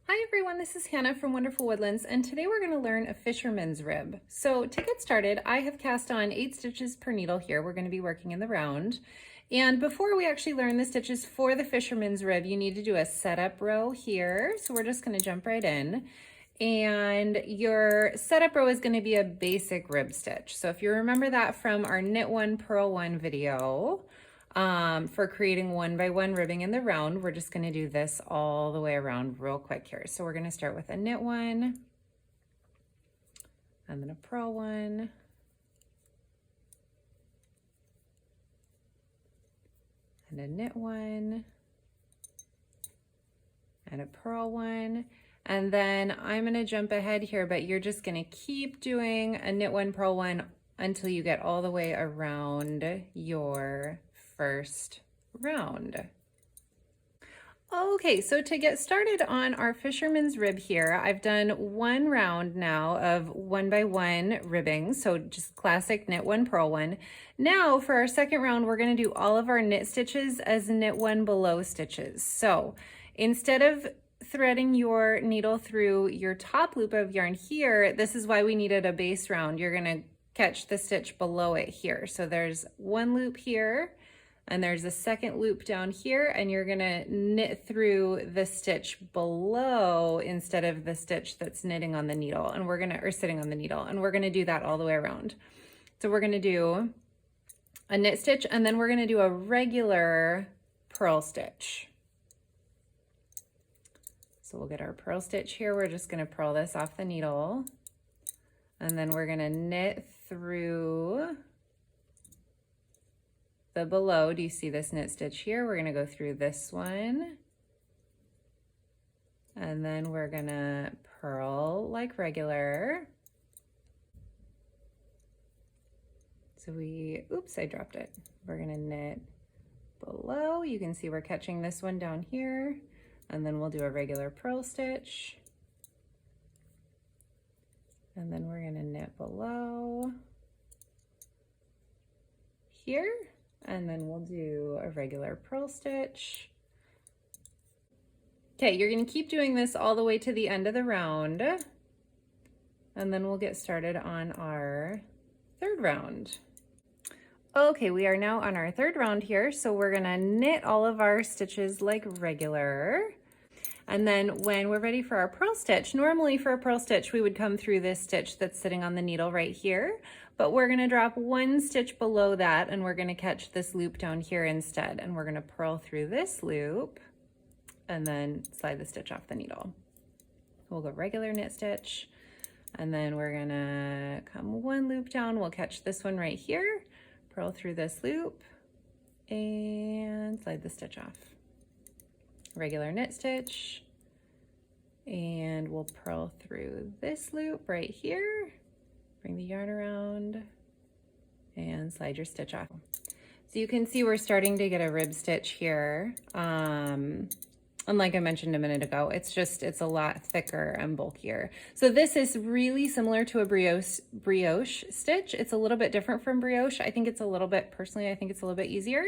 Hi everyone, this is Hannah from Wonderful Woodlands, and today we're going to learn a fisherman's rib. So to get started, I have cast on 8 stitches per needle here. We're going to be working in the round. And before we actually learn the stitches for the fisherman's rib, you need to do a setup row here. So we're just going to jump right in. And your setup row is going to be a basic rib stitch. So if you remember that from our knit one, purl one video, for creating 1x1 ribbing in the round, we're just going to do this all the way around real quick here. So we're going to start with a knit one, and then a purl one, and a knit one, and a purl one. And then I'm going to jump ahead here, but you're just going to keep doing a knit one, purl one until you get all the way around your first round. Okay, so to get started on our fisherman's rib here, I've done one round now of 1x1 ribbing, so just classic knit one, purl one. Now for our second round, we're going to do all of our knit stitches as knit one below stitches. So instead of threading your needle through your top loop of yarn here, this is why we needed a base round. You're going to catch the stitch below it here. So there's one loop here, and there's a second loop down here, and you're gonna knit through the stitch below instead of the stitch that's knitting on the needle, and we're gonna, or sitting on the needle, and we're gonna do that all the way around. So we're gonna do a knit stitch, and then we're gonna do a regular purl stitch. So we'll get our purl stitch here. We're just gonna purl this off the needle, and then we're gonna knit through the below. Do you see this knit stitch here? We're gonna go through this one, and then we're gonna purl like regular. So oops, I dropped it. We're gonna knit below. You can see we're catching this one down here, and then we'll do a regular purl stitch. And then we're gonna knit below here, and then we'll do a regular purl stitch. Okay, you're gonna keep doing this all the way to the end of the round, and then we'll get started on our third round. Okay, we are now on our third round here, so we're gonna knit all of our stitches like regular. And then when we're ready for our purl stitch, normally for a purl stitch, we would come through this stitch that's sitting on the needle right here, but we're gonna drop one stitch below that, and we're gonna catch this loop down here instead. And we're gonna purl through this loop and then slide the stitch off the needle. We'll go regular knit stitch, and then we're gonna come one loop down. We'll catch this one right here, purl through this loop, and slide the stitch off. Regular knit stitch, and we'll purl through this loop right here, bring the yarn around, and slide your stitch off. So you can see we're starting to get a rib stitch here. And like I mentioned a minute ago, it's a lot thicker and bulkier. So this is really similar to a brioche stitch. It's a little bit different from brioche. I think it's a little bit, personally, I think it's a little bit easier,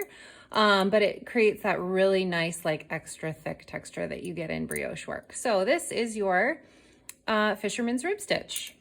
but it creates that really nice, like extra thick texture that you get in brioche work. So this is your fisherman's rib stitch.